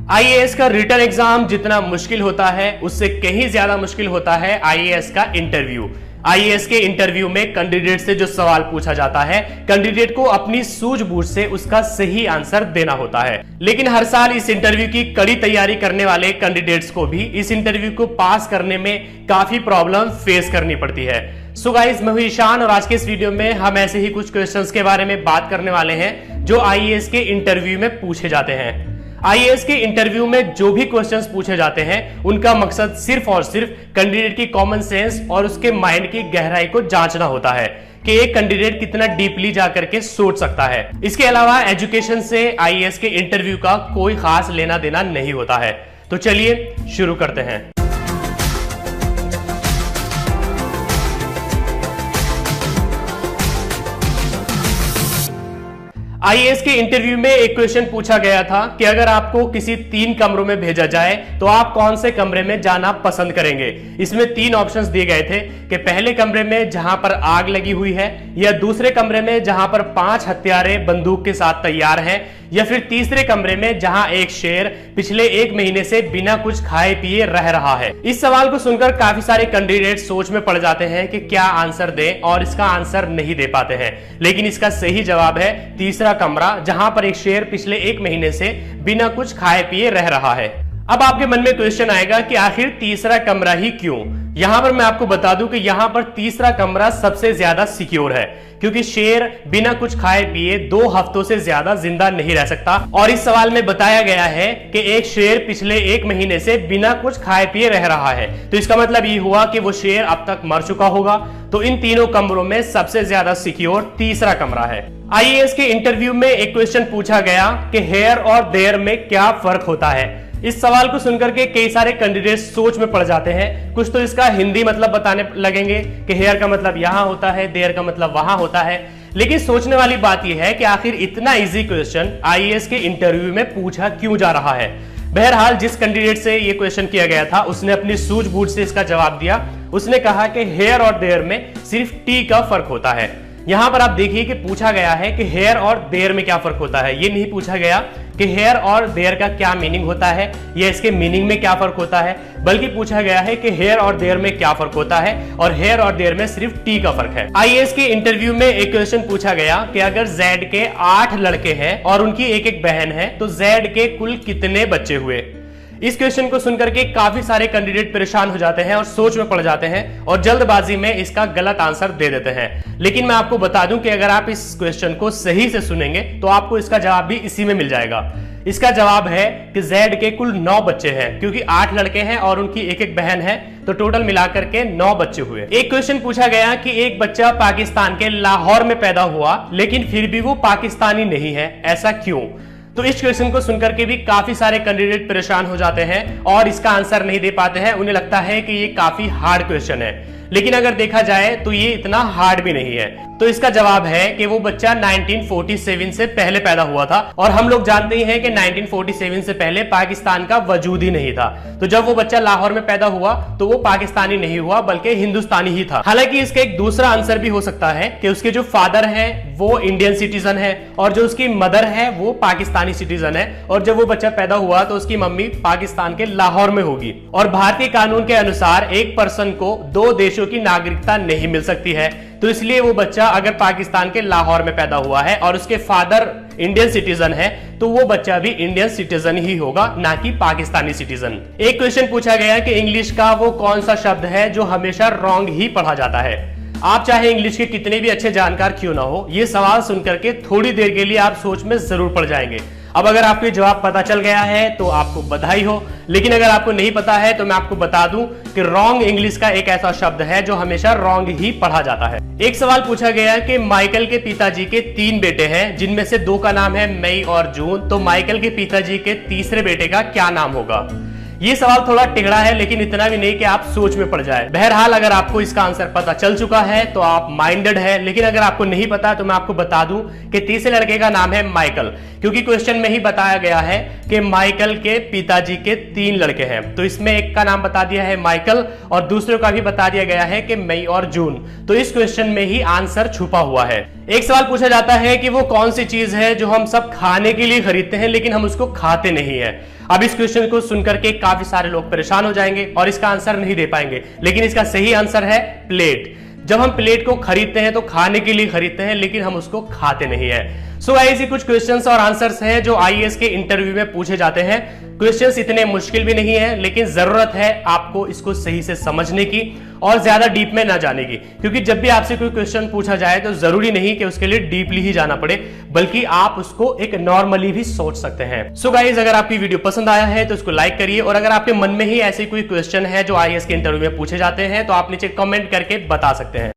IAS का written exam जितना मुश्किल होता है उससे कहीं ज्यादा मुश्किल होता है आईएएस का इंटरव्यू। आईएएस के इंटरव्यू में कैंडिडेट से जो सवाल पूछा जाता है, कैंडिडेट को अपनी सूझबूझ से उसका सही आंसर देना होता है। लेकिन हर साल इस इंटरव्यू की कड़ी तैयारी करने वाले कैंडिडेट्स को भी इस इंटरव्यू को पास करने में काफी प्रॉब्लम फेस करनी पड़ती है। सो गाइस, मैं हूं ईशान और आज के इस वीडियो में हम ऐसे ही कुछ क्वेश्चंस के बारे में बात करने वाले हैं जो आईएएस के इंटरव्यू में पूछे जाते हैं। आईएएस के इंटरव्यू में जो भी क्वेश्चंस पूछे जाते हैं उनका मकसद सिर्फ और सिर्फ कैंडिडेट की कॉमन सेंस और उसके माइंड की गहराई को जांचना होता है कि एक कैंडिडेट कितना डीपली जाकर के सोच सकता है। इसके अलावा एजुकेशन से आईएएस के इंटरव्यू का कोई खास लेना देना नहीं होता है। तो चलिए शुरू करते हैं। आईएएस के इंटरव्यू में एक क्वेश्चन पूछा गया था कि अगर आपको किसी 3 कमरों में भेजा जाए तो आप कौन से कमरे में जाना पसंद करेंगे। इसमें 3 ऑप्शंस दिए गए थे कि पहले कमरे में जहां पर आग लगी हुई है, या दूसरे कमरे में जहां पर 5 हत्यारे बंदूक के साथ तैयार हैं, या फिर तीसरे कमरे में जहां एक शेर पिछले 1 महीने से बिना कुछ खाए पिए रह रहा है। इस सवाल को सुनकर काफी सारे कैंडिडेट सोच में पड़ जाते हैं कि क्या आंसर दें और इसका आंसर नहीं दे पाते हैं। लेकिन इसका सही जवाब है तीसरा कमरा, जहां पर एक शेर पिछले 1 महीने से बिना कुछ खाए पिए रह रहा है। अब आपके मन में क्वेश्चन आएगा कि आखिर तीसरा कमरा ही क्यों। यहां पर मैं आपको बता दूं कि यहां पर तीसरा कमरा सबसे ज्यादा सिक्योर है, क्योंकि शेर बिना कुछ खाए पिए 2 हफ्तों से ज्यादा जिंदा नहीं रह सकता। और इस सवाल में बताया गया है कि एक शेर पिछले 1 महीने से बिना कुछ खाए पिए रह रहा है, तो इसका मतलब ये हुआ कि वो शेर अब तक मर चुका होगा। तो इन तीनों कमरों में सबसे ज्यादा सिक्योर तीसरा कमरा है। आईएएस के इंटरव्यू में एक क्वेश्चन पूछा गया कि हेयर और देयर में क्या फर्क होता है। इस सवाल को सुनकर के कई सारे कैंडिडेट सोच में पड़ जाते हैं। कुछ तो इसका हिंदी मतलब बताने लगेंगे कि हेयर का मतलब यहां होता है, देयर का मतलब वहां होता है। लेकिन सोचने वाली बात यह है कि आखिर इतना इजी क्वेश्चन आईएएस के इंटरव्यू में पूछा क्यों जा रहा है। बहरहाल, जिस कैंडिडेट से यह क्वेश्चन किया गया था उसने अपनी सूझबूझ से इसका जवाब दिया। उसने कहा कि हेयर और देयर में सिर्फ टी का फर्क होता है। यहां पर आप देखिए कि पूछा गया है कि हेयर और देयर में क्या फर्क होता है। ये नहीं पूछा गया कि हेयर और देयर का क्या मीनिंग होता है या इसके मीनिंग में क्या फर्क होता है, बल्कि पूछा गया है कि हेयर और देयर में क्या फर्क होता है, और हेयर और देयर में सिर्फ टी का फर्क है। आईएएस के इंटरव्यू में एक क्वेश्चन पूछा गया कि अगर जेड के 8 लड़के हैं और उनकी एक बहन है तो जेड के कुल कितने बच्चे हुए। इस क्वेश्चन को सुनकर के काफी सारे कैंडिडेट परेशान हो जाते हैं और सोच में पड़ जाते हैं और जल्दबाजी में इसका गलत आंसर दे देते हैं। लेकिन मैं आपको बता दूं कि अगर आप इस क्वेश्चन को सही से सुनेंगे तो आपको इसका जवाब भी इसी में मिल जाएगा। इसका जवाब है कि जेड के कुल 9 बच्चे हैं, क्योंकि 8 लड़के हैं और उनकी एक बहन है, तो टोटल मिलाकर के 9 बच्चे हुए। एक क्वेश्चन पूछा गया कि एक बच्चा पाकिस्तान के लाहौर में पैदा हुआ लेकिन फिर भी वो पाकिस्तानी नहीं है, ऐसा क्यों। तो इस क्वेश्चन को सुनकर के भी काफी सारे कैंडिडेट परेशान हो जाते हैं और इसका आंसर नहीं दे पाते हैं। उन्हें लगता है कि ये काफी हार्ड क्वेश्चन है, लेकिन अगर देखा जाए तो ये इतना हार्ड भी नहीं है। तो इसका जवाब है कि वो बच्चा 1947 से पहले पैदा हुआ था, और हम लोग जानते ही हैं कि 1947 से पहले पाकिस्तान का वजूद ही नहीं था। तो जब वो बच्चा लाहौर में पैदा हुआ तो वो पाकिस्तानी नहीं हुआ बल्कि हिंदुस्तानी ही था। हालांकि इसका एक दूसरा आंसर भी हो सकता है कि उसके जो फादर है वो इंडियन सिटीजन है और जो उसकी मदर है वो पाकिस्तानी सिटीजन है, और जब वो बच्चा पैदा हुआ तो उसकी मम्मी पाकिस्तान के लाहौर में होगी। और भारतीय कानून के अनुसार एक पर्सन को 2 देशों की नागरिकता नहीं मिल सकती है, तो इसलिए वो बच्चा अगर पाकिस्तान के लाहौर में पैदा हुआ है और उसके फादर इंडियन सिटीजन है तो वो बच्चा भी इंडियन सिटीजन ही होगा, ना कि पाकिस्तानी सिटीजन। एक क्वेश्चन पूछा गया कि इंग्लिश का वो कौन सा शब्द है जो हमेशा रॉन्ग ही पढ़ा जाता है। आप चाहे इंग्लिश के कितने भी अच्छे जानकार क्यों ना हो, ये सवाल सुनकर के थोड़ी देर के लिए आप सोच में जरूर पड़ जाएंगे। अब अगर आपको जवाब पता चल गया है तो आपको बधाई हो, लेकिन अगर आपको नहीं पता है तो मैं आपको बता दूं कि रॉन्ग इंग्लिश का एक ऐसा शब्द है जो हमेशा रॉन्ग ही पढ़ा जाता है। एक सवाल पूछा गया कि माइकल के पिताजी के 3 बेटे हैं, जिनमें से 2 का नाम है मई और जून, तो माइकल के पिताजी के तीसरे बेटे का क्या नाम होगा। ये सवाल थोड़ा टिकड़ा है, लेकिन इतना भी नहीं कि आप सोच में पड़ जाए। बहरहाल, अगर आपको इसका आंसर पता चल चुका है तो आप माइंडेड है, लेकिन अगर आपको नहीं पता तो मैं आपको बता दूं कि तीसरे लड़के का नाम है माइकल, क्योंकि क्वेश्चन में ही बताया गया है कि माइकल के पिताजी के 3 लड़के हैं। तो इसमें एक का नाम बता दिया है माइकल और दूसरे का भी बता दिया गया है कि मई और जून। तो इस क्वेश्चन में ही आंसर छुपा हुआ है। एक सवाल पूछा जाता है कि वो कौन सी चीज है जो हम सब खाने के लिए खरीदते हैं लेकिन हम उसको खाते नहीं है। अब इस क्वेश्चन को सुनकर के काफी सारे लोग परेशान हो जाएंगे और इसका आंसर नहीं दे पाएंगे, लेकिन इसका सही आंसर है प्लेट। जब हम प्लेट को खरीदते हैं तो खाने के लिए खरीदते हैं, लेकिन हम उसको खाते नहीं है। सो ऐसे कुछ क्वेश्चंस और आंसर्स हैं जो आईएएस के इंटरव्यू में पूछे जाते हैं। क्वेश्चंस इतने मुश्किल भी नहीं है, लेकिन जरूरत है आपको इसको सही से समझने की और ज्यादा डीप में ना जाने की, क्योंकि जब भी आपसे कोई क्वेश्चन पूछा जाए तो जरूरी नहीं कि उसके लिए डीपली ही जाना पड़े, बल्कि आप उसको एक नॉर्मली भी सोच सकते हैं। सो गाइस, अगर आपकी वीडियो पसंद आया है तो इसको लाइक करिए, और अगर आपके मन में ही ऐसे कोई क्वेश्चन है जो आईएएस के इंटरव्यू में पूछे जाते हैं तो आप नीचे कमेंट करके बता सकते हैं।